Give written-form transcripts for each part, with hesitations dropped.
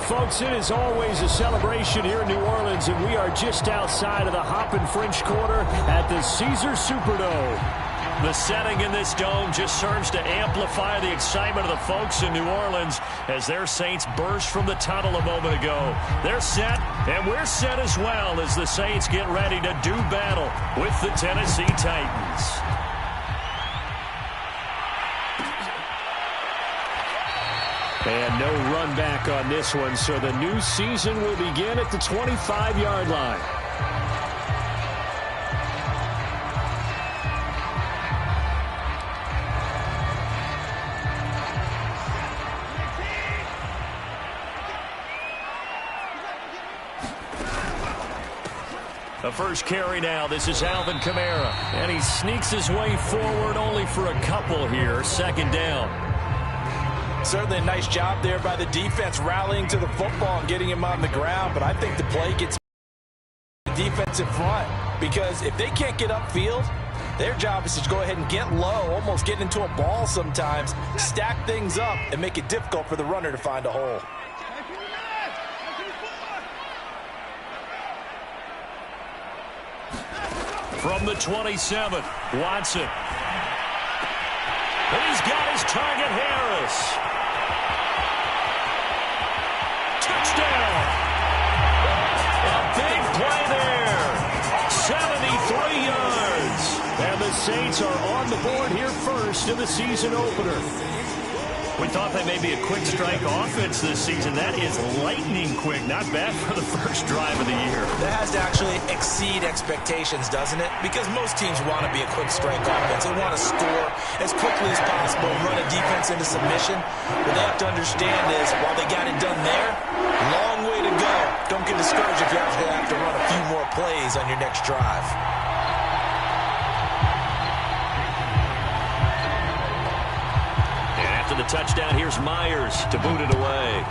folks, it is always a celebration here in New Orleans, and we are just outside of the Hoppin' French Quarter at the Caesars Superdome. The setting in this dome just serves to amplify the excitement of the folks in New Orleans as their Saints burst from the tunnel a moment ago. They're set, and we're set as well as the Saints get ready to do battle with the Tennessee Titans. And no run back on this one, so the new season will begin at the 25-yard line. The first carry now. This is Alvin Kamara. And he sneaks his way forward only for a couple here. Second down. Certainly a nice job there by the defense rallying to the football and getting him on the ground. But I think the play gets the defense in front. Because if they can't get upfield, their job is to go ahead and get low, almost get into a ball sometimes, stack things up, and make it difficult for the runner to find a hole. From the 27, Watson. And he's got his target, Harris. Touchdown. A big play there. 73 yards. And the Saints are on the board here first in the season opener. We thought they may be a quick strike offense this season. That is lightning quick. Not bad for the first drive of the year. That has to actually exceed expectations, doesn't it? Because most teams want to be a quick strike offense. They want to score as quickly as possible, run a defense into submission. What they have to understand is, while they got it done there, long way to go. Don't get discouraged if you have to run a few more plays on your next drive. The touchdown, here's Myers to boot it away.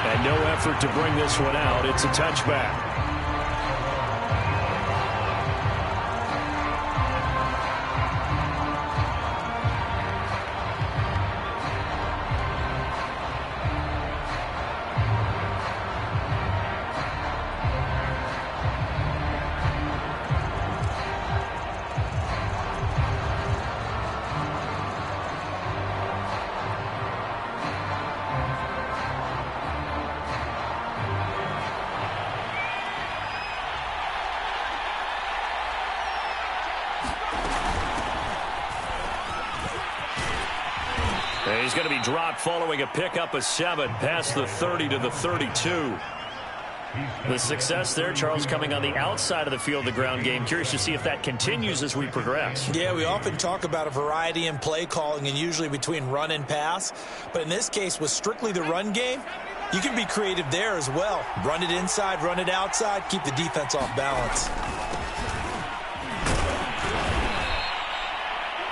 And no effort to bring this one out. It's a touchback. He's going to be dropped following a pickup of 7 past the 30 to the 32. The success there, Charles, coming on the outside of the field, the ground game. Curious to see if that continues as we progress. Yeah, we often talk about a variety in play calling and usually between run and pass. But in this case, with strictly the run game, you can be creative there as well. Run it inside, run it outside, keep the defense off balance.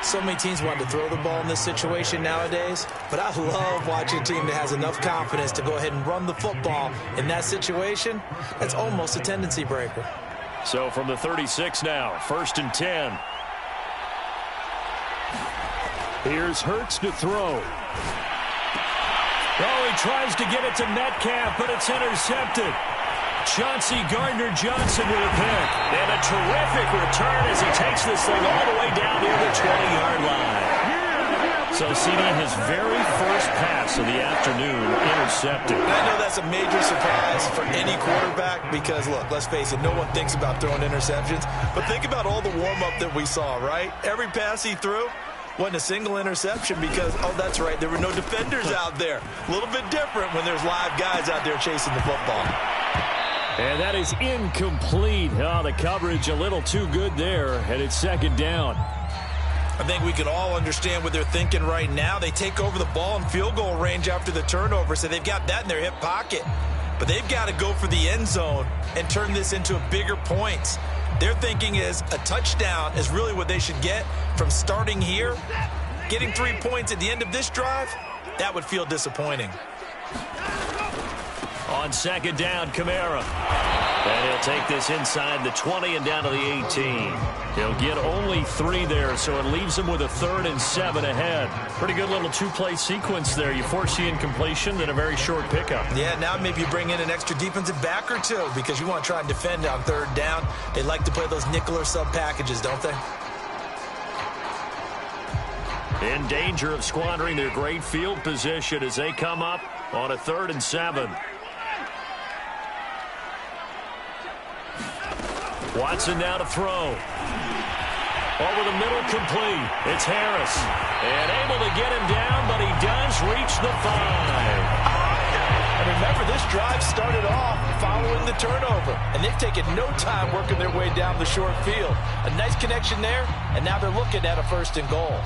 So many teams want to throw the ball in this situation nowadays, but I love watching a team that has enough confidence to go ahead and run the football. In that situation, that's almost a tendency breaker. So from the 36 now, 1st and 10. Here's Hurts to throw. Oh, he tries to get it to Metcalf, but it's intercepted. Chauncey Gardner-Johnson with a pick. And a terrific return as he takes this thing all the way down near the 20-yard line. So CD, his very first pass of the afternoon intercepted. I know that's a major surprise for any quarterback because, look, let's face it, no one thinks about throwing interceptions. But think about all the warm-up that we saw, right? Every pass he threw wasn't a single interception because, oh, that's right, there were no defenders out there. A little bit different when there's live guys out there chasing the football. And that is incomplete. Oh, the coverage a little too good there, and it's 2nd down. I think we can all understand what they're thinking right now. They take over the ball in field goal range after the turnover, so they've got that in their hip pocket. But they've got to go for the end zone and turn this into a bigger points. Their thinking is a touchdown is really what they should get from starting here. Getting 3 points at the end of this drive, that would feel disappointing. On 2nd down, Kamara. And he'll take this inside the 20 and down to the 18. He'll get only 3 there, so it leaves him with a 3rd and 7 ahead. Pretty good little 2-play sequence there. You force the incompletion, then a very short pickup. Yeah, now maybe you bring in an extra defensive back or 2 because you want to try and defend on 3rd down. They like to play those nickel or sub packages, don't they? In danger of squandering their great field position as they come up on a 3rd and 7. Watson now to throw. Over the middle, complete. It's Harris. And able to get him down, but he does reach the 5. And remember, this drive started off following the turnover. And they've taken no time working their way down the short field. A nice connection there, and now they're looking at a 1st and goal.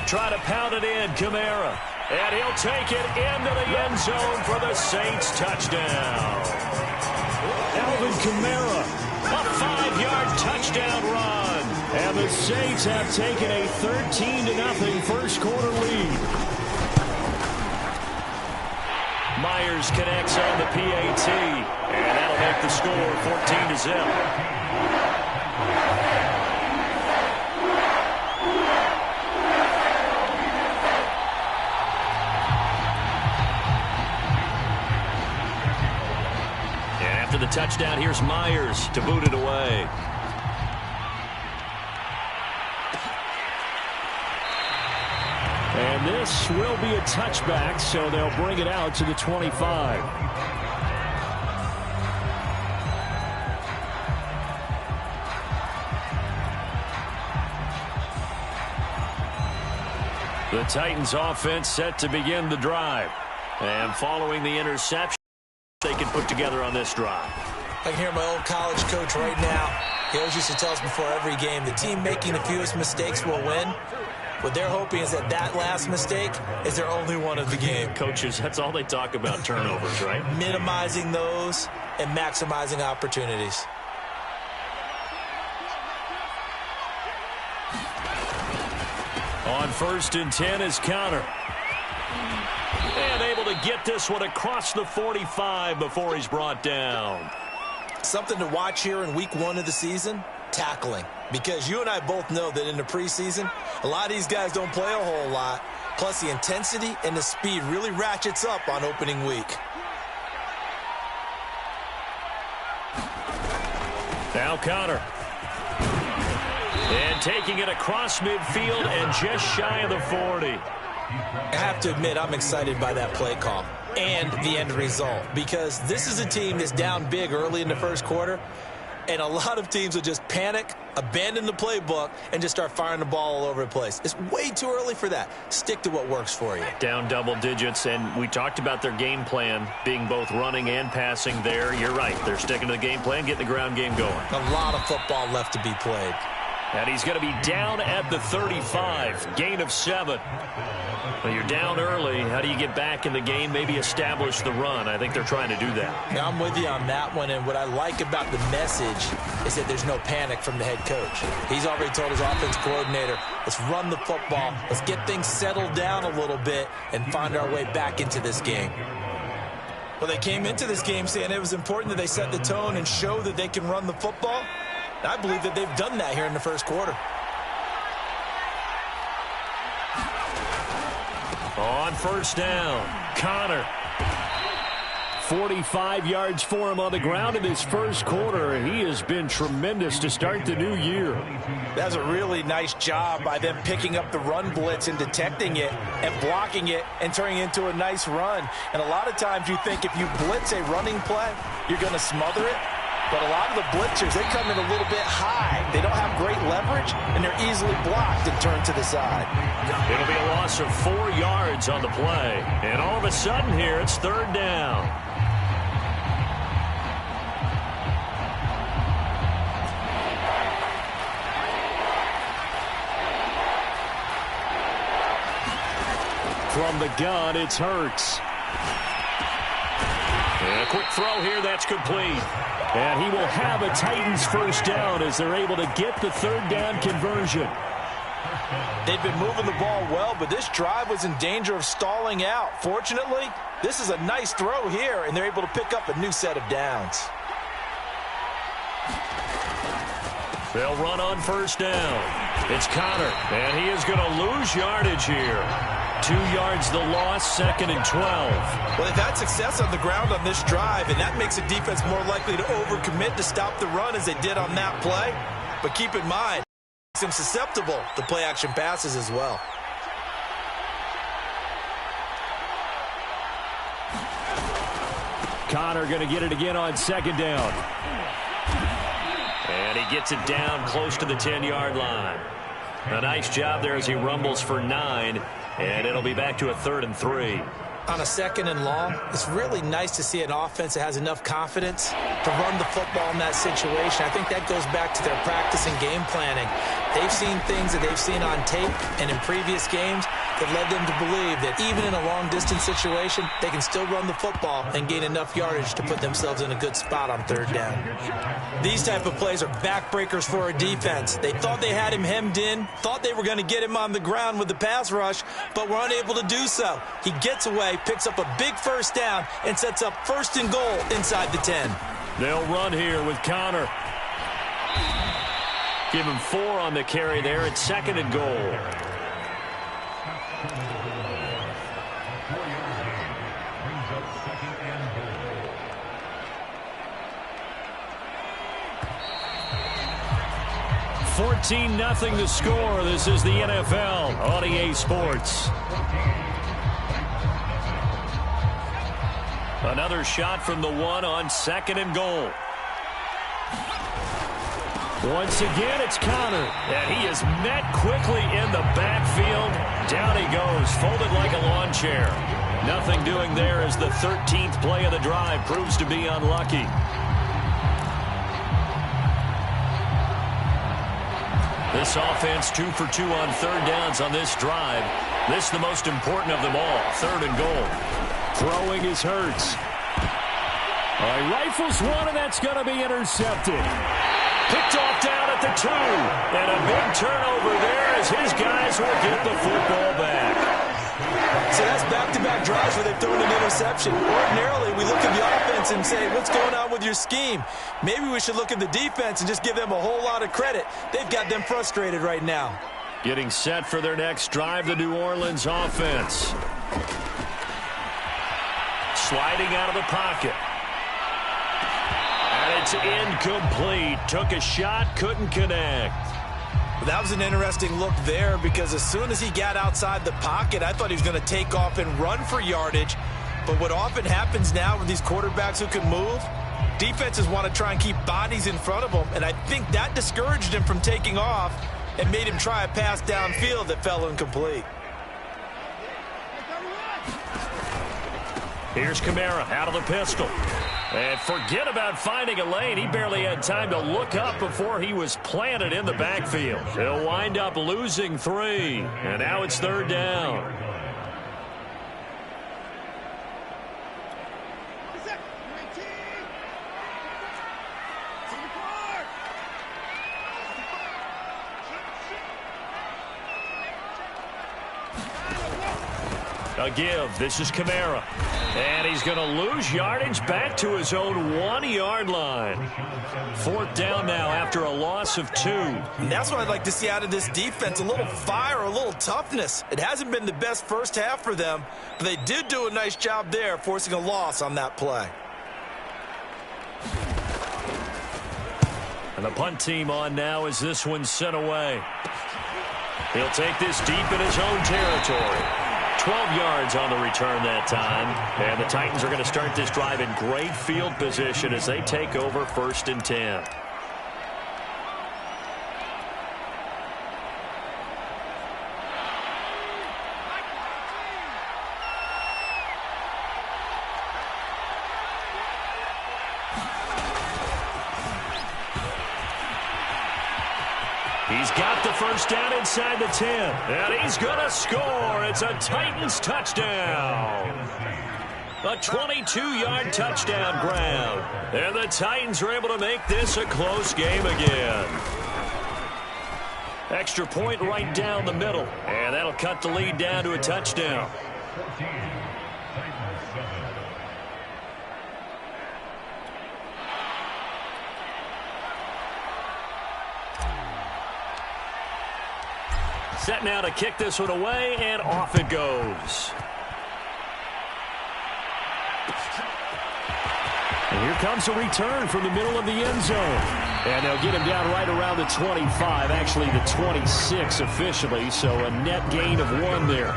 Try to pound it in, Kamara. And he'll take it into the end zone for the Saints touchdown. Alvin Kamara, a 5-yard touchdown run. And the Saints have taken a 13-0 first quarter lead. Myers connects on the PAT. And that'll make the score 14-0. After the touchdown, here's Myers to boot it away. And this will be a touchback, so they'll bring it out to the 25. The Titans offense set to begin the drive. And following the interception they can put together on this drive. I can hear my old college coach right now. He always used to tell us before every game, the team making the fewest mistakes will win. What they're hoping is that last mistake is their only one of the game. Coaches, that's all they talk about, turnovers, right? Minimizing those and maximizing opportunities. On 1st and 10 is Counter. And able to get this one across the 45 before he's brought down. Something to watch here in week 1 of the season, tackling. Because you and I both know that in the preseason, a lot of these guys don't play a whole lot. Plus the intensity and the speed really ratchets up on opening week. Now Counter. And taking it across midfield and just shy of the 40. I have to admit, I'm excited by that play call and the end result because this is a team that's down big early in the first quarter, and a lot of teams will just panic, abandon the playbook, and just start firing the ball all over the place. It's way too early for that. Stick to what works for you. Down double digits, and we talked about their game plan being both running and passing there. You're right. They're sticking to the game plan, getting the ground game going. A lot of football left to be played. And he's going to be down at the 35, gain of 7. Well, you're down early. How do you get back in the game, maybe establish the run? I think they're trying to do that. Now, I'm with you on that one, and what I like about the message is that there's no panic from the head coach. He's already told his offense coordinator, let's run the football, let's get things settled down a little bit and find our way back into this game. Well, they came into this game saying it was important that they set the tone and show that they can run the football. I believe that they've done that here in the first quarter. On 1st down, Connor. 45 yards for him on the ground in this first quarter. He has been tremendous to start the new year. That's a really nice job by them picking up the run blitz and detecting it and blocking it and turning it into a nice run. And a lot of times you think if you blitz a running play, you're going to smother it. But a lot of the blitzers, they come in a little bit high. They don't have great leverage, and they're easily blocked and turned to the side. It'll be a loss of 4 yards on the play. And all of a sudden here, it's 3rd down. From the gun, it's Hurts. And a quick throw here, that's complete. And he will have a Titans 1st down as they're able to get the 3rd down conversion. They've been moving the ball well, but this drive was in danger of stalling out. Fortunately, this is a nice throw here, and they're able to pick up a new set of downs. They'll run on first down. It's Connor, and he is going to lose yardage here. 2 yards the loss, 2nd and 12. Well, they've had success on the ground on this drive, and that makes the defense more likely to overcommit to stop the run as they did on that play. But keep in mind, it makes them susceptible to play-action passes as well. Connor going to get it again on 2nd down. And he gets it down close to the 10-yard line. A nice job there as he rumbles for 9, and it'll be back to a 3rd and 3. On a 2nd and long, it's really nice to see an offense that has enough confidence to run the football in that situation. I think that goes back to their practice and game planning. They've seen things that they've seen on tape and in previous games that led them to believe that even in a long-distance situation, they can still run the football and gain enough yardage to put themselves in a good spot on 3rd down. These type of plays are backbreakers for a defense. They thought they had him hemmed in, thought they were going to get him on the ground with the pass rush, but were unable to do so. He gets away, picks up a big 1st down, and sets up 1st and goal inside the 10. They'll run here with Connor. Give him 4 on the carry there at 2nd and goal. $14-0 the score. This is the NFL on EA Sports. Another shot from the 1 on 2nd and goal. Once again, it's Connor, and he is met quickly in the backfield. Down he goes, folded like a lawn chair. Nothing doing there as the 13th play of the drive proves to be unlucky. This offense 2 for 2 on 3rd downs on this drive. This is the most important of them all, 3rd and goal. Throwing is Hurts. He rifles one, and that's going to be intercepted. Picked off down at the 2. And a big turnover there as his guys will get the football back. So that's back-to-back drives where they've thrown an interception. Ordinarily, we look at the offense and say, what's going on with your scheme? Maybe we should look at the defense and just give them a whole lot of credit. They've got them frustrated right now. Getting set for their next drive, the New Orleans offense. Sliding out of the pocket. And it's incomplete. Took a shot, couldn't connect. That was an interesting look there because as soon as he got outside the pocket, I thought he was going to take off and run for yardage. But what often happens now with these quarterbacks who can move, defenses want to try and keep bodies in front of them, and I think that discouraged him from taking off and made him try a pass downfield that fell incomplete. Here's Kamara out of the pistol. And forget about finding a lane. He barely had time to look up before he was planted in the backfield. He'll wind up losing 3. And now it's 3rd down. A give. This is Kamara. And he's going to lose yardage back to his own 1-yard line. 4th down now after a loss of 2. And that's what I'd like to see out of this defense. A little fire, a little toughness. It hasn't been the best first half for them, but they did do a nice job there, forcing a loss on that play. And the punt team on now as this one's sent away. He'll take this deep in his own territory. 12 yards on the return that time. And the Titans are going to start this drive in great field position as they take over 1st and 10. He's got the first down inside the 10. And he's going to score. It's a Titans touchdown. A 22-yard touchdown ground. And the Titans are able to make this a close game again. Extra point right down the middle. And that'll cut the lead down to a touchdown. Set now to kick this one away, and off it goes. And here comes a return from the middle of the end zone. And they'll get him down right around the 25, actually the 26 officially, so a net gain of 1 there.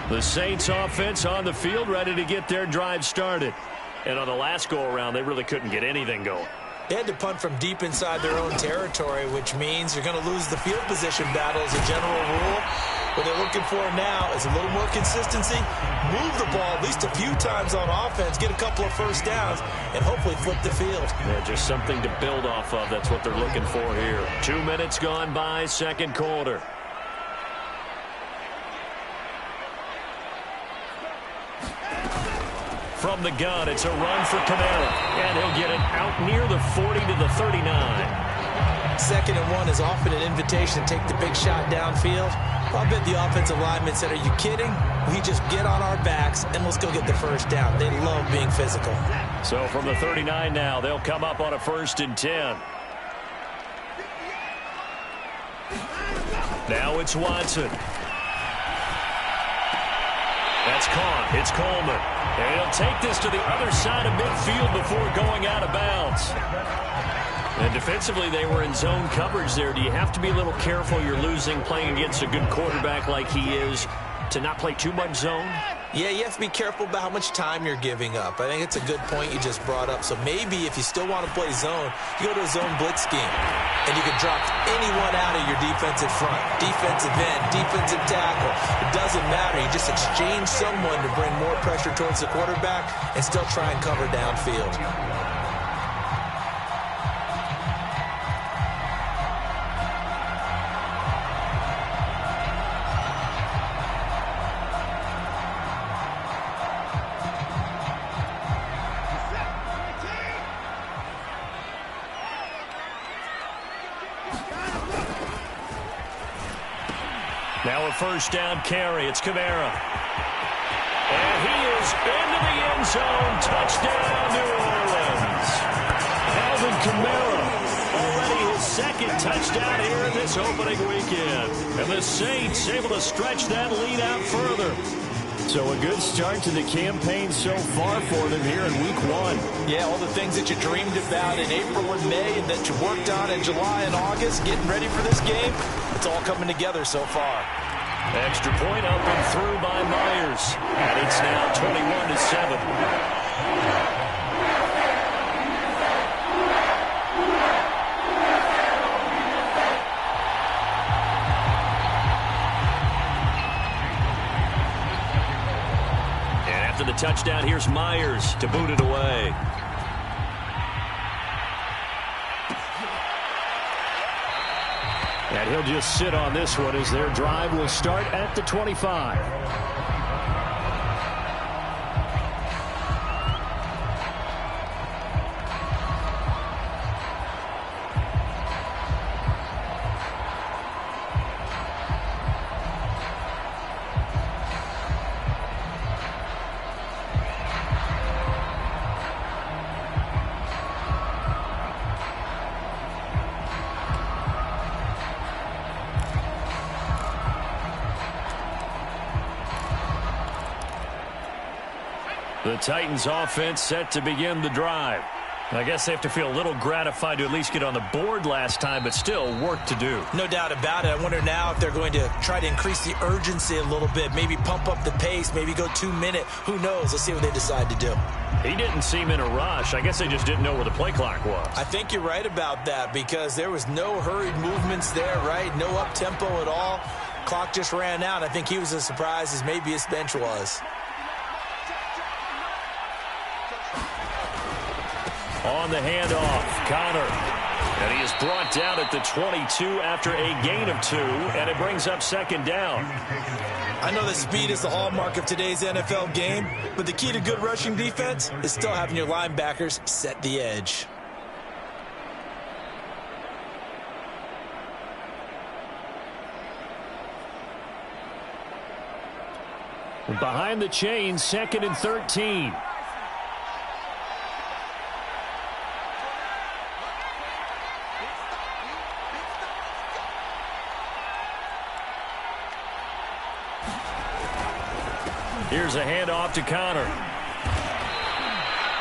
The Saints offense on the field, ready to get their drive started. And on the last go-around, they really couldn't get anything going. They had to punt from deep inside their own territory, which means you're going to lose the field position battle as a general rule. What they're looking for now is a little more consistency, move the ball at least a few times on offense, get a couple of first downs, and hopefully flip the field. Yeah, just something to build off of. That's what they're looking for here. 2 minutes gone by, second quarter. From the gun, it's a run for Kamara, and he'll get it out near the 40 to the 39. 2nd and 1 is often an invitation to take the big shot downfield. I'll bet the offensive lineman said, are you kidding? We just get on our backs, and let's go get the first down. They love being physical. So from the 39 now, they'll come up on a 1st and 10. Now it's Watson. That's caught. It's Coleman. And he'll take this to the other side of midfield before going out of bounds. And defensively, they were in zone coverage there. Do you have to be a little careful? You're losing playing against a good quarterback like he is to not play too much zone? Yeah, you have to be careful about how much time you're giving up. I think it's a good point you just brought up. So maybe if you still want to play zone, you go to a zone blitz scheme. And you can drop anyone out of your defensive front. Defensive end, defensive tackle. It doesn't matter. You just exchange someone to bring more pressure towards the quarterback and still try and cover downfield. Now a first down carry. It's Kamara. And he is into the end zone. Touchdown, New Orleans. Alvin Kamara, already his 2nd touchdown here in this opening weekend. And the Saints able to stretch that lead out further. So a good start to the campaign so far for them here in week 1. Yeah, all the things that you dreamed about in April and May and that you worked on in July and August, getting ready for this game, it's all coming together so far. Extra point up and through by Myers. And it's now 21-7. The touchdown, here's Myers to boot it away. And he'll just sit on this one as their drive will start at the 25. The Titans offense set to begin the drive. I guess they have to feel a little gratified to at least get on the board last time, but still work to do. No doubt about it. I wonder now if they're going to try to increase the urgency a little bit, maybe pump up the pace, maybe go 2 minute. Who knows? Let's see what they decide to do. He didn't seem in a rush. I guess they just didn't know where the play clock was. I think you're right about that because there was no hurried movements there, right? No up-tempo at all. Clock just ran out. I think he was as surprised as maybe his bench was. On the handoff, Connor. And he is brought down at the 22 after a gain of 2, and it brings up second down. I know that speed is the hallmark of today's NFL game, but the key to good rushing defense is still having your linebackers set the edge. Behind the chains, 2nd and 13. Here's a handoff to Connor.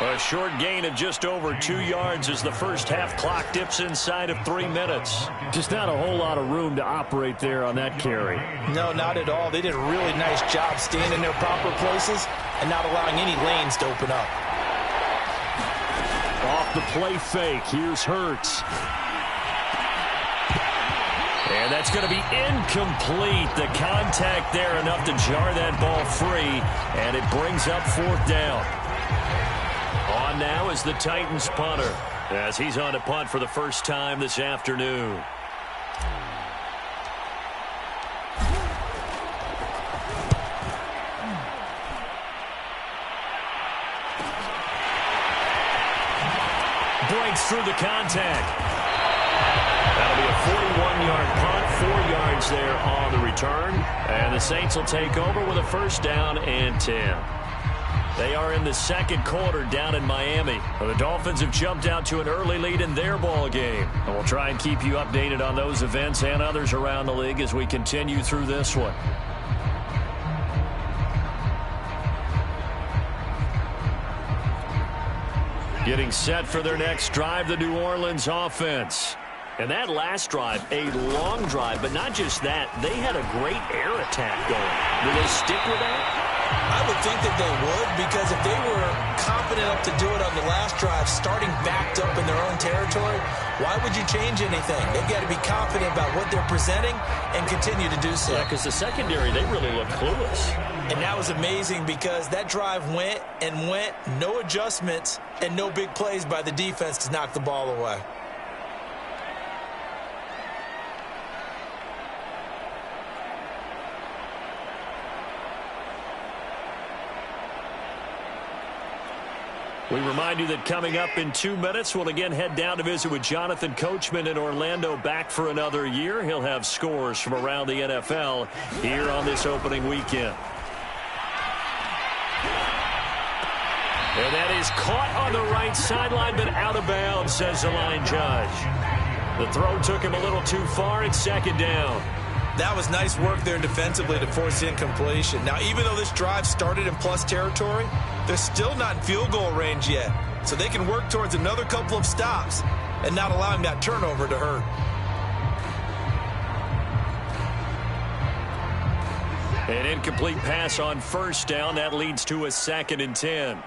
A short gain of just over 2 yards as the first half clock dips inside of 3 minutes. Just not a whole lot of room to operate there on that carry. No, not at all. They did a really nice job staying in their proper places and not allowing any lanes to open up. Off the play fake, here's Hurts. And that's going to be incomplete. The contact there enough to jar that ball free, and it brings up 4th down. On now is the Titans punter, as he's on to punt for the first time this afternoon. Breaks through the contact. That'll be a 41-yard punt, 4 yards there on the return. And the Saints will take over with a first down and 10. They are in the second quarter down in Miami. The Dolphins have jumped out to an early lead in their ball game. And we'll try and keep you updated on those events and others around the league as we continue through this one. Getting set for their next drive, the New Orleans offense. And that last drive, a long drive, but not just that. They had a great air attack going. Do they stick with that? I would think that they would, because if they were confident enough to do it on the last drive, starting backed up in their own territory, why would you change anything? They've got to be confident about what they're presenting and continue to do so. Yeah, because the secondary, they really look clueless. And that was amazing because that drive went and went, no adjustments and no big plays by the defense to knock the ball away. We remind you that coming up in 2 minutes, we'll again head down to visit with Jonathan Coachman in Orlando, back for another year. He'll have scores from around the NFL here on this opening weekend. And that is caught on the right sideline, but out of bounds, says the line judge. The throw took him a little too far. It's second down. That was nice work there defensively to force incompletion. Now, even though this drive started in plus territory, they're still not in field goal range yet. So they can work towards another couple of stops and not allowing that turnover to hurt. An incomplete pass on first down. That leads to a 2nd and 10.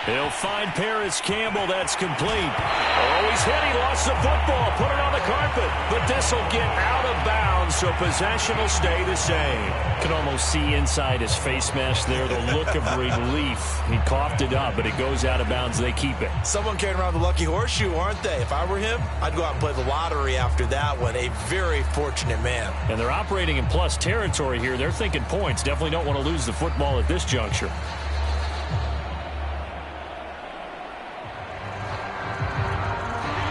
He'll find Paris Campbell. That's complete. Oh, he's hit. He lost the football. Put it on the carpet. But this will get out of bounds, so possession will stay the same. Can almost see inside his face mask there the look of relief. He coughed it up, but it goes out of bounds. They keep it. Someone carrying around the lucky horseshoe, aren't they? If I were him, I'd go out and play the lottery after that one. A very fortunate man. And they're operating in plus territory here. They're thinking points. Definitely don't want to lose the football at this juncture.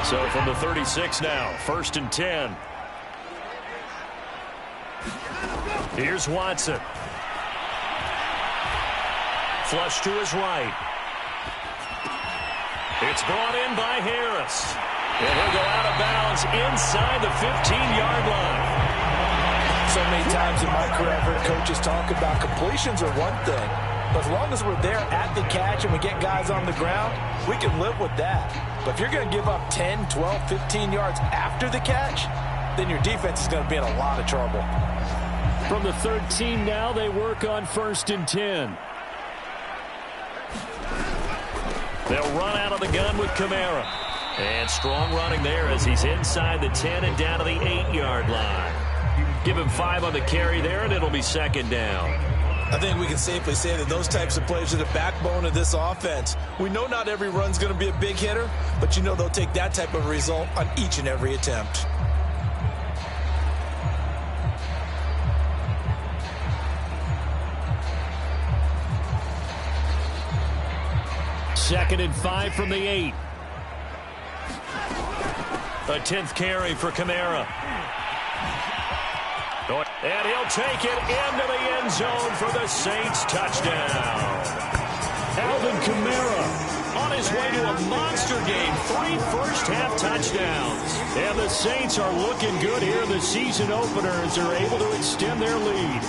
So from the 36 now, 1st and 10. Here's Watson. Flush to his right. It's brought in by Harris. And he'll go out of bounds inside the 15-yard line. So many times in my career I've heard coaches talk about completions are one thing. But as long as we're there at the catch and we get guys on the ground, we can live with that. But if you're going to give up 10, 12, 15 yards after the catch, then your defense is going to be in a lot of trouble. From the 13 now, they work on 1st and 10. They'll run out of the gun with Kamara. And strong running there as he's inside the 10 and down to the 8-yard line. Give him 5 on the carry there, and it'll be 2nd down. I think we can safely say that those types of plays are the backbone of this offense. We know not every run's going to be a big hitter, but you know they'll take that type of result on each and every attempt. Second and 5 from the 8. A 10th carry for Kamara. And he'll take it into the end zone for the Saints touchdown. Alvin Kamara on his way to a monster game. 3 first-half touchdowns. And the Saints are looking good here in the season opener as they're able to extend their lead.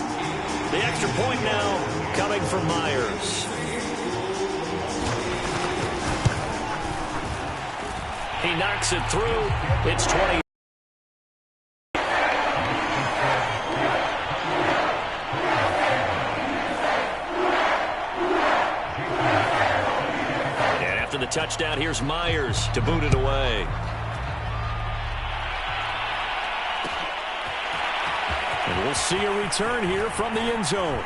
The extra point now coming from Myers. He knocks it through. It's 20. And after the touchdown, here's Myers to boot it away. And we'll see a return here from the end zone.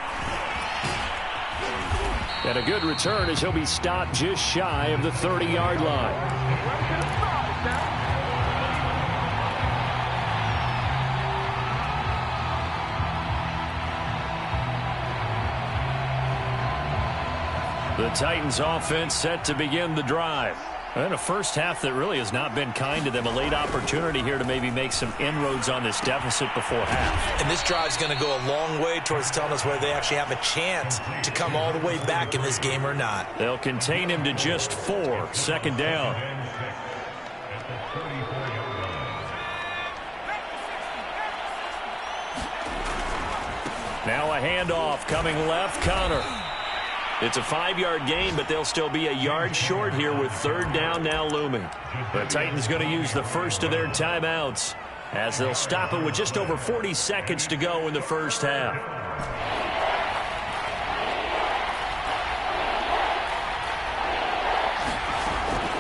And a good return as he'll be stopped just shy of the 30-yard line. The Titans offense set to begin the drive. And a first half that really has not been kind to them. A late opportunity here to maybe make some inroads on this deficit before half. And this drive's going to go a long way towards telling us whether they actually have a chance to come all the way back in this game or not. They'll contain him to just 4. Second down. Now a handoff coming left. Connor. It's a 5-yard gain, but they'll still be a yard short here with third down now looming. The Titans going to use the first of their timeouts as they'll stop it with just over 40 seconds to go in the first half.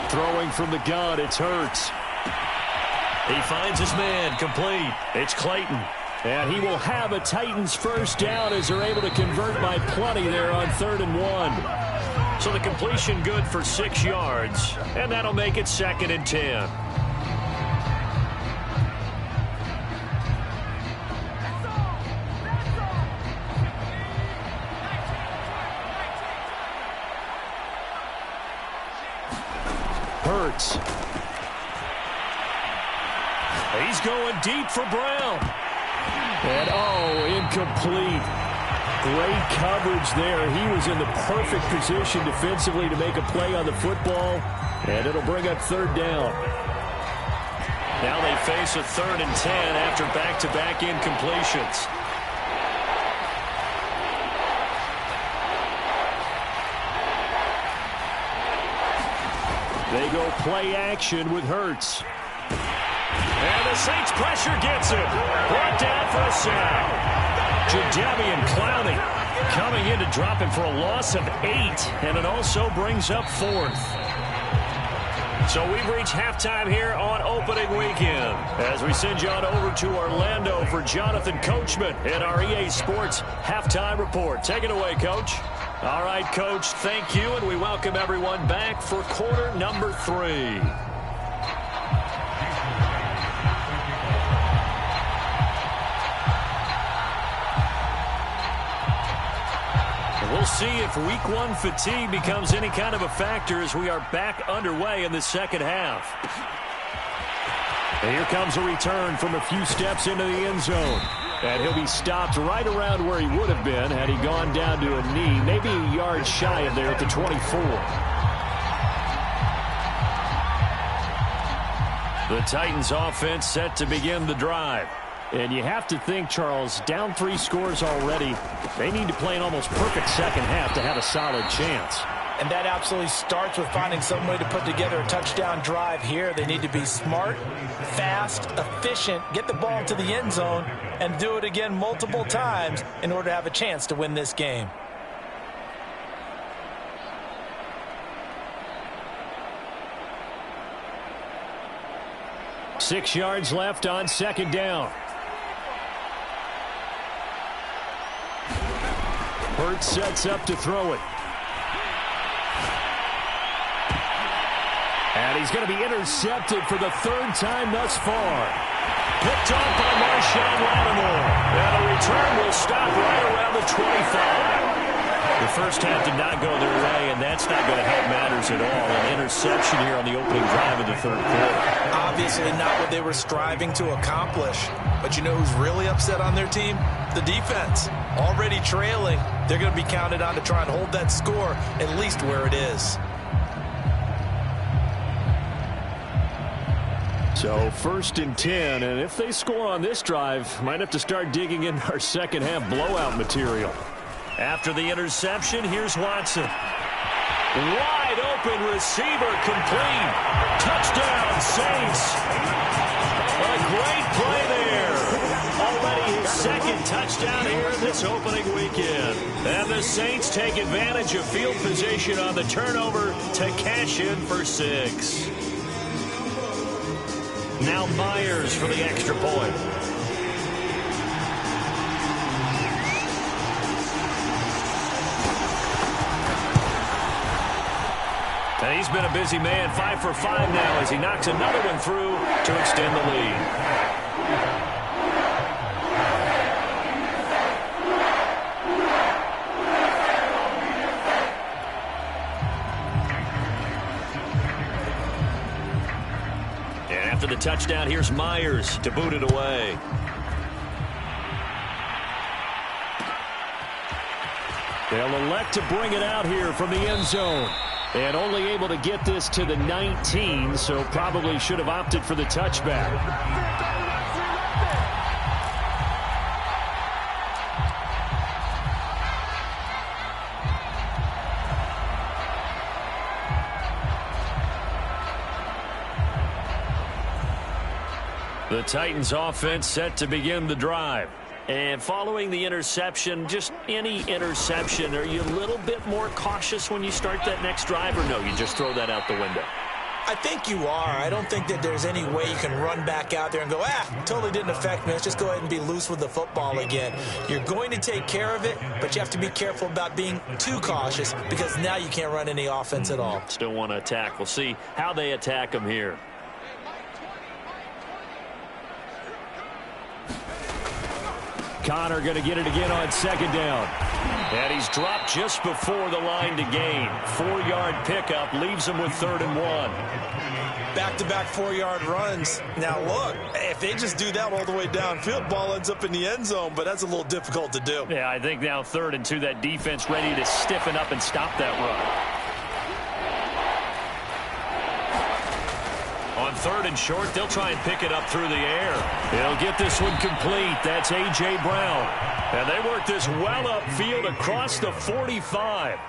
Throwing from the gun, it's Hurts. He finds his man, complete. It's Clayton. And he will have a Titans first down as they're able to convert by plenty there on 3rd and 1. So the completion good for 6 yards, and that'll make it 2nd and 10. Hurts. He's going deep for Brown. And, incomplete. Great coverage there. He was in the perfect position defensively to make a play on the football, and it'll bring up 3rd down. Now they face a 3rd and 10 after back-to-back incompletions. They go play action with Hurts. And the Saints pressure gets it. Brought down for a sack. Jadeveon Clowney coming in to drop him for a loss of 8. And it also brings up 4th. So we've reached halftime here on opening weekend. As we send you on over to Orlando for Jonathan Coachman at our EA Sports Halftime Report. Take it away, Coach. All right, Coach, thank you. And we welcome everyone back for quarter number 3. We'll see if week 1 fatigue becomes any kind of a factor as we are back underway in the second half. And here comes a return from a few steps into the end zone. And he'll be stopped right around where he would have been had he gone down to a knee, maybe a yard shy of there at the 24. The Titans offense set to begin the drive. And you have to think, Charles, down 3 scores already. They need to play an almost perfect second half to have a solid chance. And that absolutely starts with finding some way to put together a touchdown drive here. They need to be smart, fast, efficient, get the ball to the end zone, and do it again multiple times in order to have a chance to win this game. Six yards left on 2nd down. Hurts sets up to throw it. And he's going to be intercepted for the third time thus far. Picked off by Marshawn Lattimore. And the return will stop right around the 25. The first half did not go their way, and that's not going to help matters at all. An interception here on the opening drive of the third quarter. Obviously not what they were striving to accomplish. But you know who's really upset on their team? The defense. Already trailing. They're going to be counted on to try and hold that score at least where it is. So 1st and 10, and if they score on this drive, might have to start digging in our second half blowout material. After the interception, here's Watson. Wide open receiver, complete. Touchdown, Saints. A great play there. Already his second touchdown here in this opening weekend. And the Saints take advantage of field position on the turnover to cash in for 6. Now Myers for the extra point. And he's been a busy man, 5 for 5 now as he knocks another one through to extend the lead. And after the touchdown, here's Myers to boot it away. They'll elect to bring it out here from the end zone. And only able to get this to the 19, so probably should have opted for the touchback. The Titans offense set to begin the drive. And following the interception, just any interception, are you a little bit more cautious when you start that next drive, or no, you just throw that out the window? I think you are. I don't think that there's any way you can run back out there and go, totally didn't affect me. Let's just go ahead and be loose with the football again. You're going to take care of it, but you have to be careful about being too cautious because now you can't run any offense at all. Still want to attack. We'll see how they attack them here. Connor going to get it again on 2nd down. And he's dropped just before the line to gain. 4-yard pickup leaves him with 3rd and 1. Back-to-back 4-yard runs. Now, look, if they just do that all the way downfield, ball ends up in the end zone, but that's a little difficult to do. Yeah, I think now 3rd and 2, that defense ready to stiffen up and stop that run. On 3rd and short, they'll try and pick it up through the air. He'll get this one complete. That's A.J. Brown. And they work this well upfield across the 45.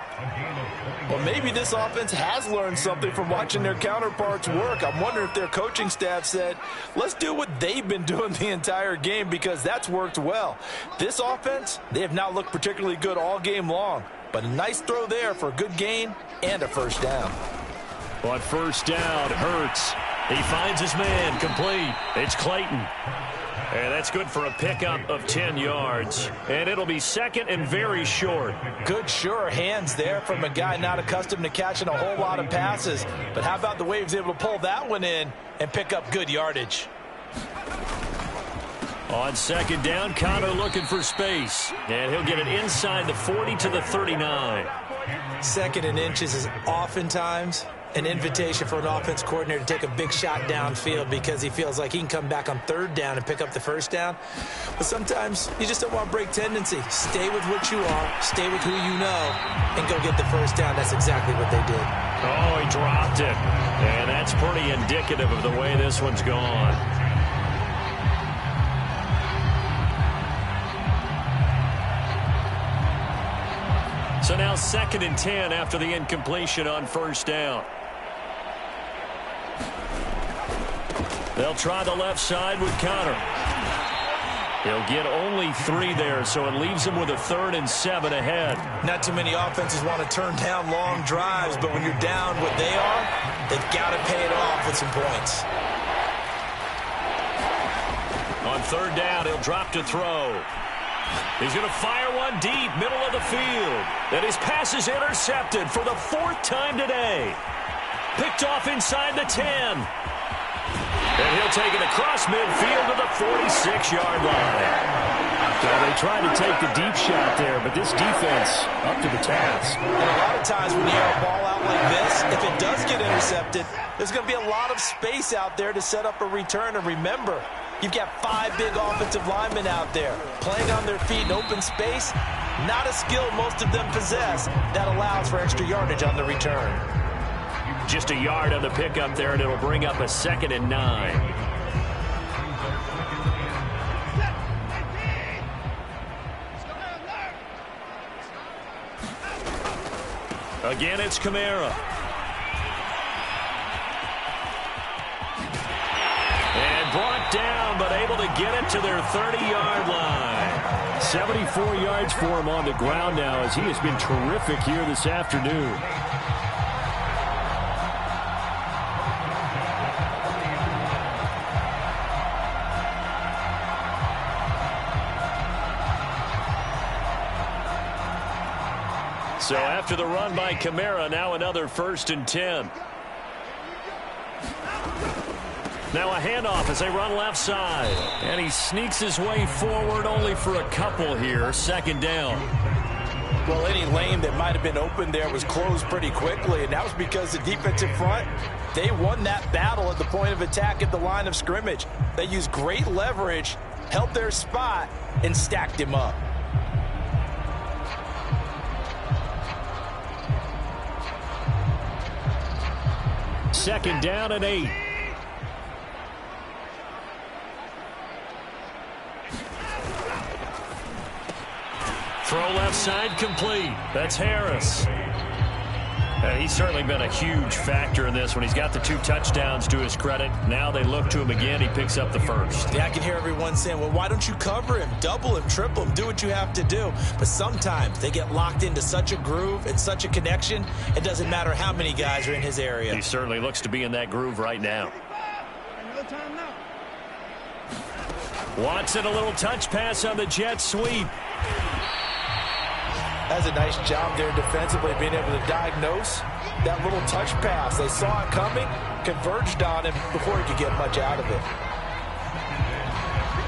Well, maybe this offense has learned something from watching their counterparts work. I'm wondering if their coaching staff said, let's do what they've been doing the entire game because that's worked well. This offense, they have not looked particularly good all game long. But a nice throw there for a good gain and a 1st down. On 1st down, Hurts. He finds his man, complete. It's Clayton. And that's good for a pickup of 10 yards. And it'll be 2nd and very short. Good, sure hands there from a guy not accustomed to catching a whole lot of passes. But how about the way he was able to pull that one in and pick up good yardage? On 2nd down, Connor looking for space. And he'll get it inside the 40 to the 39. 2nd and inches is oftentimes an invitation for an offense coordinator to take a big shot downfield because he feels like he can come back on 3rd down and pick up the 1st down. But sometimes you just don't want to break tendency. Stay with what you are, stay with who you know, and go get the 1st down. That's exactly what they did. Oh, he dropped it. And that's pretty indicative of the way this one's gone. So now 2nd and 10 after the incompletion on 1st down. They'll try the left side with Connor. He'll get only 3 there, so it leaves him with a 3rd and 7 ahead. Not too many offenses want to turn down long drives, but when you're down what they are, they've got to pay it off with some points. On 3rd down, he'll drop to throw. He's going to fire one deep, middle of the field. And his pass is intercepted for the 4th time today. Picked off inside the 10. And he'll take it across midfield to the 46-yard line. So they tried to take the deep shot there, but this defense up to the task. And a lot of times when you have a ball out like this, if it does get intercepted, there's going to be a lot of space out there to set up a return. And remember, you've got 5 big offensive linemen out there playing on their feet in open space. Not a skill most of them possess that allows for extra yardage on the return. Just a yard on the pickup there, and it'll bring up a 2nd and 9. Again, it's Kamara. And brought down, but able to get it to their 30-yard line. 74 yards for him on the ground now, as he has been terrific here this afternoon. So after the run by Kamara, now another 1st and 10. Now a handoff as they run left side. And he sneaks his way forward only for a couple here. 2nd down. Well, any lane that might have been open there was closed pretty quickly, and that was because the defensive front, they won that battle at the point of attack at the line of scrimmage. They used great leverage, held their spot, and stacked him up. Second down and 8. Throw left side complete. That's Harris. He's certainly been a huge factor in this when he's got the 2 touchdowns to his credit. Now they look to him again. He picks up the 1st. Yeah, I can hear everyone saying, well, why don't you cover him? Double him, triple him, do what you have to do. But sometimes they get locked into such a groove and such a connection, it doesn't matter how many guys are in his area. He certainly looks to be in that groove right now. Watson, a little touch pass on the jet sweep. That's a nice job there defensively, being able to diagnose that little touch pass. They saw it coming, converged on him before he could get much out of it.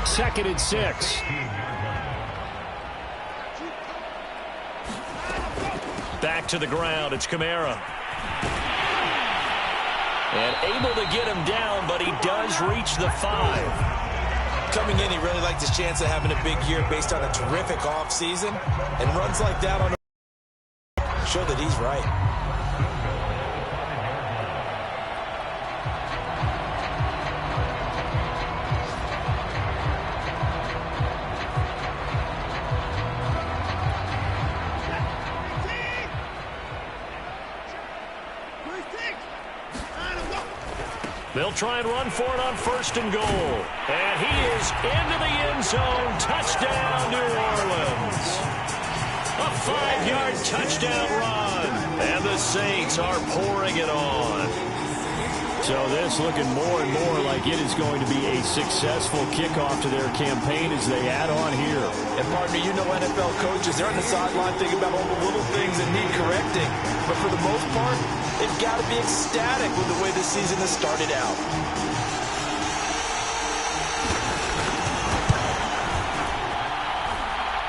2nd and 6. Back to the ground. It's Kamara. And able to get him down, but he does reach the 5. Coming in, he really liked his chance of having a big year based on a terrific offseason. And runs like that on a show that he's right. They'll try and run for it on 1st and goal. And he is into the end zone. Touchdown, New Orleans. A 5-yard touchdown run. And the Saints are pouring it on. So this looking more and more like it is going to be a successful kickoff to their campaign as they add on here. And partner, you know NFL coaches, they're on the sideline thinking about all the little things that need correcting. But for the most part, they've got to be ecstatic with the way the season has started out.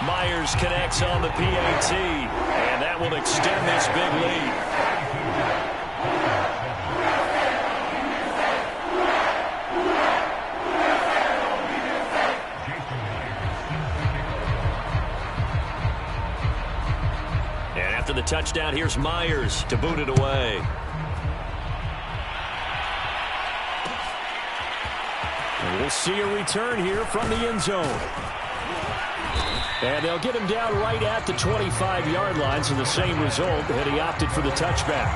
Myers connects on the PAT, and that will extend this big lead. And after the touchdown, here's Myers to boot it away. And we'll see a return here from the end zone. And they'll get him down right at the 25-yard line, so the same result, and he opted for the touchback.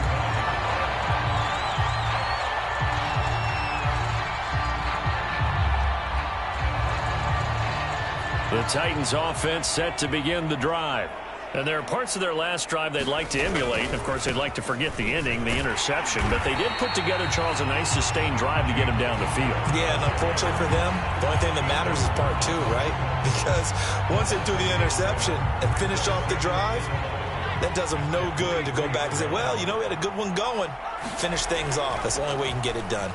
The Titans offense set to begin the drive. And there are parts of their last drive they'd like to emulate. Of course, they'd like to forget the ending, the interception. But they did put together, Charles, a nice sustained drive to get him down the field. Yeah, and unfortunately for them, the only thing that matters is part 2, right? Because once they threw the interception and finished off the drive, that does them no good to go back and say, well, you know, we had a good one going. Finish things off. That's the only way you can get it done.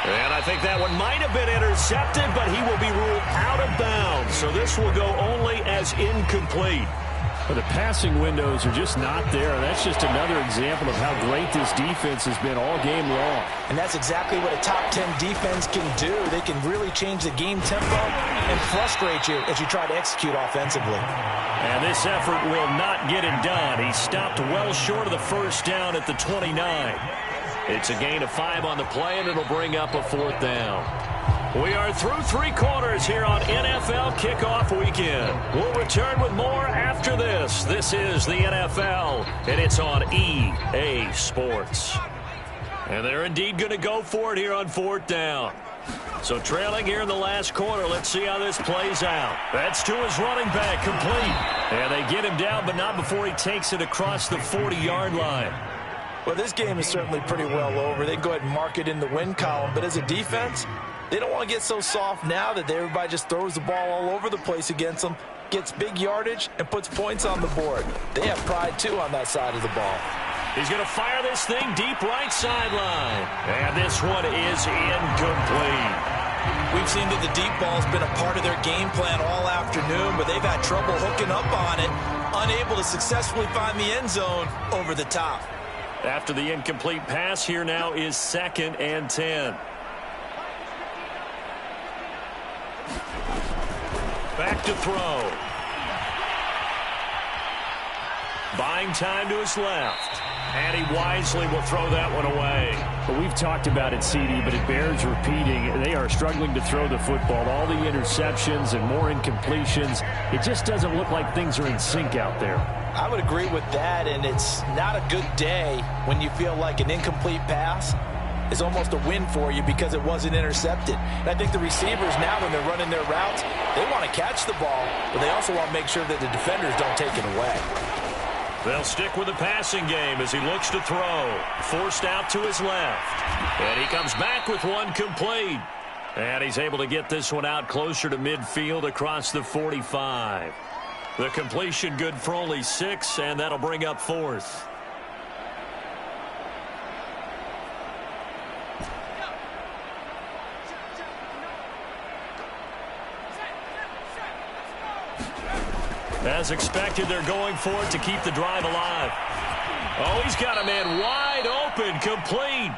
And I think that one might have been intercepted, but he will be ruled out of bounds. So this will go only as incomplete. But the passing windows are just not there. That's just another example of how great this defense has been all game long. And that's exactly what a top 10 defense can do. They can really change the game tempo and frustrate you as you try to execute offensively. And this effort will not get it done. He stopped well short of the first down at the 29. It's a gain of 5 on the play, and it'll bring up a 4th down. We are through 3 quarters here on NFL Kickoff Weekend. We'll return with more after this. This is the NFL, and it's on EA Sports. And they're indeed going to go for it here on 4th down. So trailing here in the last quarter, let's see how this plays out. That's to his running back, complete. And they get him down, but not before he takes it across the 40-yard line. Well, this game is certainly pretty well over. They can go ahead and mark it in the win column. But as a defense, they don't want to get so soft now that everybody just throws the ball all over the place against them, gets big yardage, and puts points on the board. They have pride, too, on that side of the ball. He's going to fire this thing deep right sideline. And this one is incomplete. We've seen that the deep ball's been a part of their game plan all afternoon, but they've had trouble hooking up on it, unable to successfully find the end zone over the top. After the incomplete pass, here now is 2nd and 10. Back to throw. Buying time to his left. And he wisely will throw that one away. But we've talked about it, CD, but it bears repeating. They are struggling to throw the football. All the interceptions and more incompletions. It just doesn't look like things are in sync out there. I would agree with that, and it's not a good day when you feel like an incomplete pass is almost a win for you because it wasn't intercepted. And I think the receivers now, when they're running their routes, they want to catch the ball, but they also want to make sure that the defenders don't take it away. They'll stick with the passing game as he looks to throw. Forced out to his left. And he comes back with one complete. And he's able to get this one out closer to midfield across the 45. The completion good for only 6, and that'll bring up 4th. As expected, they're going for it to keep the drive alive. Oh, he's got a man wide open, complete.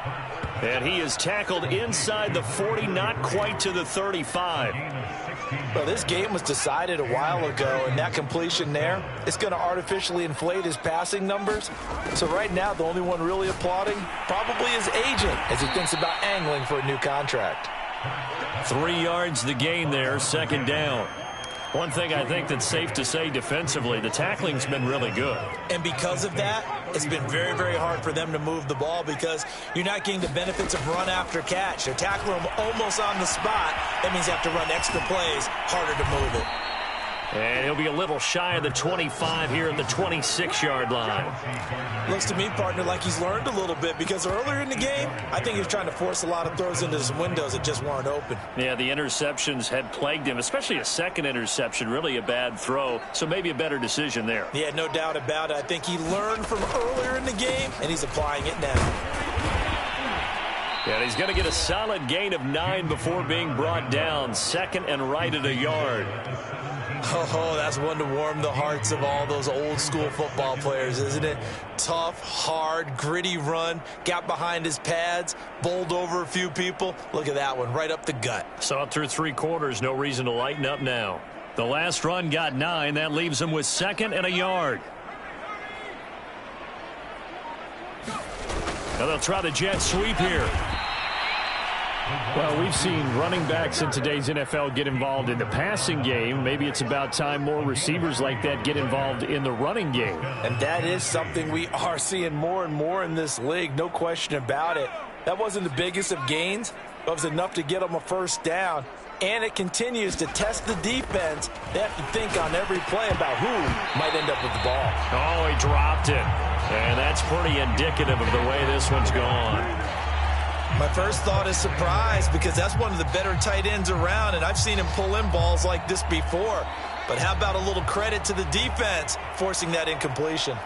And he is tackled inside the 40, not quite to the 35. Well, this game was decided a while ago, and that completion there is going to artificially inflate his passing numbers. So right now, the only one really applauding probably his agent as he thinks about angling for a new contract. 3 yards the gain there, 2nd down. One thing I think that's safe to say defensively, the tackling's been really good. And because of that, it's been very, very hard for them to move the ball because you're not getting the benefits of run after catch. They're tackling them almost on the spot. That means you have to run extra plays, harder to move it. And he'll be a little shy of the 25 here at the 26-yard line. Looks to me, partner, like he's learned a little bit because earlier in the game, I think he was trying to force a lot of throws into some windows that just weren't open. Yeah, the interceptions had plagued him, especially a second interception, really a bad throw. So maybe a better decision there. Yeah, no doubt about it. I think he learned from earlier in the game, and he's applying it now. And he's going to get a solid gain of 9 before being brought down. 2nd and right at a yard. Oh, that's one to warm the hearts of all those old school football players, isn't it? Tough, hard, gritty run, got behind his pads, bowled over a few people. Look at that one, right up the gut. Saw through 3 quarters, no reason to lighten up now. The last run got 9. That leaves him with 2nd and a yard. Now they'll try the jet sweep here. Well, we've seen running backs in today's NFL get involved in the passing game. Maybe it's about time more receivers like that get involved in the running game. And that is something we are seeing more and more in this league, no question about it. That wasn't the biggest of gains, but it was enough to get them a first down. and it continues to test the defense. They have to think on every play about who might end up with the ball. Oh, he dropped it. And that's pretty indicative of the way this one's gone. My first thought is surprise, because that's one of the better tight ends around, and I've seen him pull in balls like this before. But how about a little credit to the defense forcing that incompletion?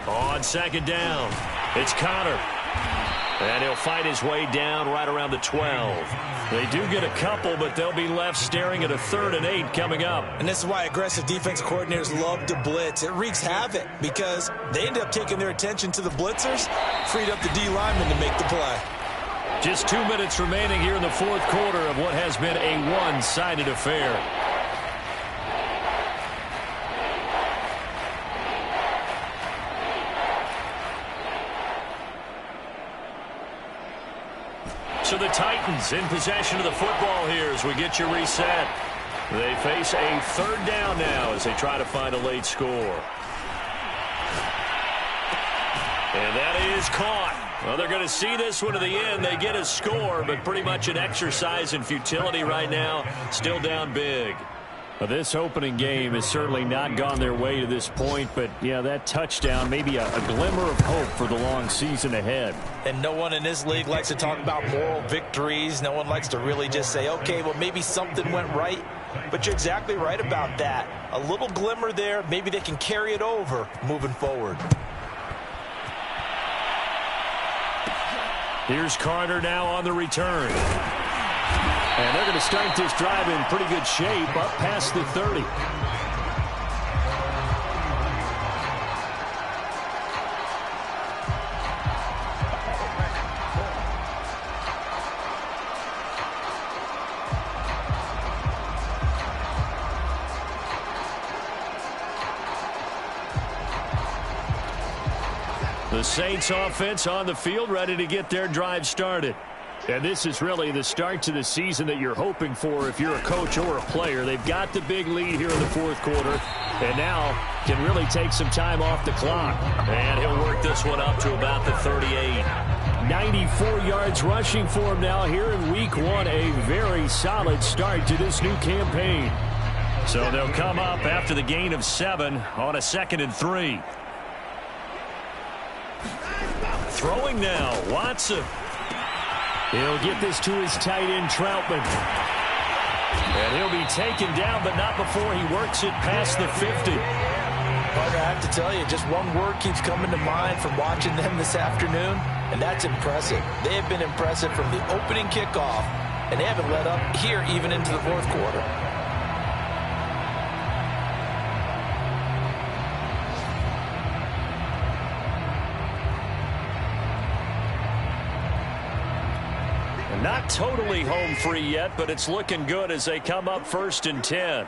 On second down, it's Connor. And he'll fight his way down right around the 12. They do get a couple, but they'll be left staring at a 3rd and 8 coming up. And this is why aggressive defense coordinators love to blitz. It wreaks havoc because they end up taking their attention to the blitzers, freed up the D lineman to make the play. Just 2 minutes remaining here in the 4th quarter of what has been a one-sided affair. So the Titans in possession of the football here as we get you reset. They face a 3rd down now as they try to find a late score. And that is caught. Well, they're going to see this one to the end. They get a score, but pretty much an exercise in futility right now. Still down big. Well, this opening game has certainly not gone their way to this point, but, yeah, that touchdown, maybe a glimmer of hope for the long season ahead. And no one in this league likes to talk about moral victories. No one likes to really just say, okay, well, maybe something went right. But you're exactly right about that. A little glimmer there. Maybe they can carry it over moving forward. Here's Carter now on the return. And they're going to start this drive in pretty good shape, up past the 30. The Saints offense on the field, ready to get their drive started. And this is really the start to the season that you're hoping for if you're a coach or a player. They've got the big lead here in the 4th quarter, and now can really take some time off the clock. And he'll work this one up to about the 38. 94 yards rushing for him now here in week 1. A very solid start to this new campaign. So they'll come up after the gain of 7 on a 2nd and 3. Throwing now, Watson. He'll get this to his tight end, Troutman. And he'll be taken down, but not before he works it past the 50. Partner, I have to tell you, just one word keeps coming to mind from watching them this afternoon, and that's impressive. They have been impressive from the opening kickoff, and they haven't let up here even into the 4th quarter. Not totally home free yet, but it's looking good as they come up 1st and 10.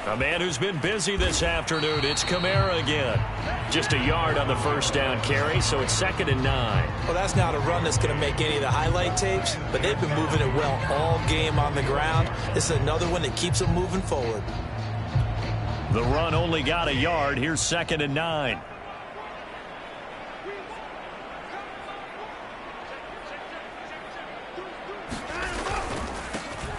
A man who's been busy this afternoon, it's Kamara again. Just a yard on the 1st down carry, so it's 2nd and 9. Well, that's not a run that's going to make any of the highlight tapes, but they've been moving it well all game on the ground. This is another one that keeps them moving forward. The run only got a yard. Here's 2nd and 9.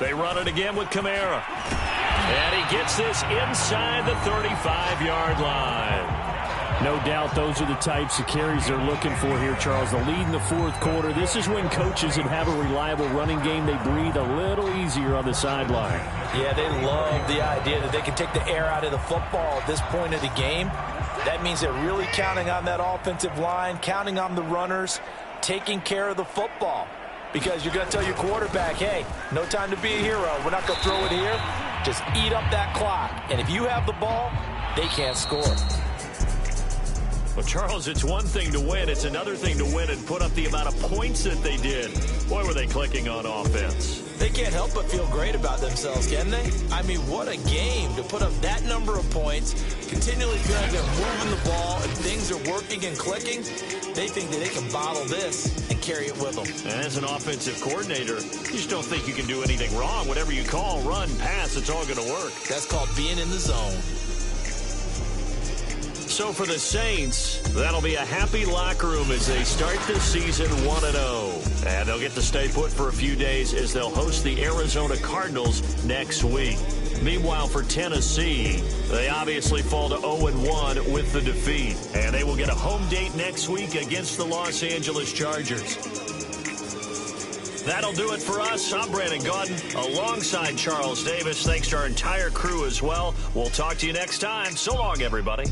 They run it again with Kamara. And he gets this inside the 35-yard line. No doubt those are the types of carries they're looking for here, Charles. The lead in the 4th quarter. This is when coaches that have a reliable running game, they breathe a little easier on the sideline. Yeah, they love the idea that they can take the air out of the football at this point of the game. That means they're really counting on that offensive line, counting on the runners, taking care of the football. Because you're going to tell your quarterback, hey, no time to be a hero. We're not going to throw it here. Just eat up that clock. And if you have the ball, they can't score. Well, Charles, it's one thing to win. It's another thing to win and put up the amount of points that they did. Boy, were they clicking on offense. They can't help but feel great about themselves, can they? I mean, what a game to put up that number of points, continually feel like they're moving the ball and things are working and clicking. They think that they can bottle this and carry it with them. And as an offensive coordinator, you just don't think you can do anything wrong. Whatever you call, run, pass, it's all going to work. That's called being in the zone. So for the Saints, that'll be a happy locker room as they start the season 1-0. And they'll get to stay put for a few days as they'll host the Arizona Cardinals next week. Meanwhile, for Tennessee, they obviously fall to 0-1 with the defeat. And they will get a home date next week against the Los Angeles Chargers. That'll do it for us. I'm Brandon Gaudin alongside Charles Davis. Thanks to our entire crew as well. We'll talk to you next time. So long, everybody.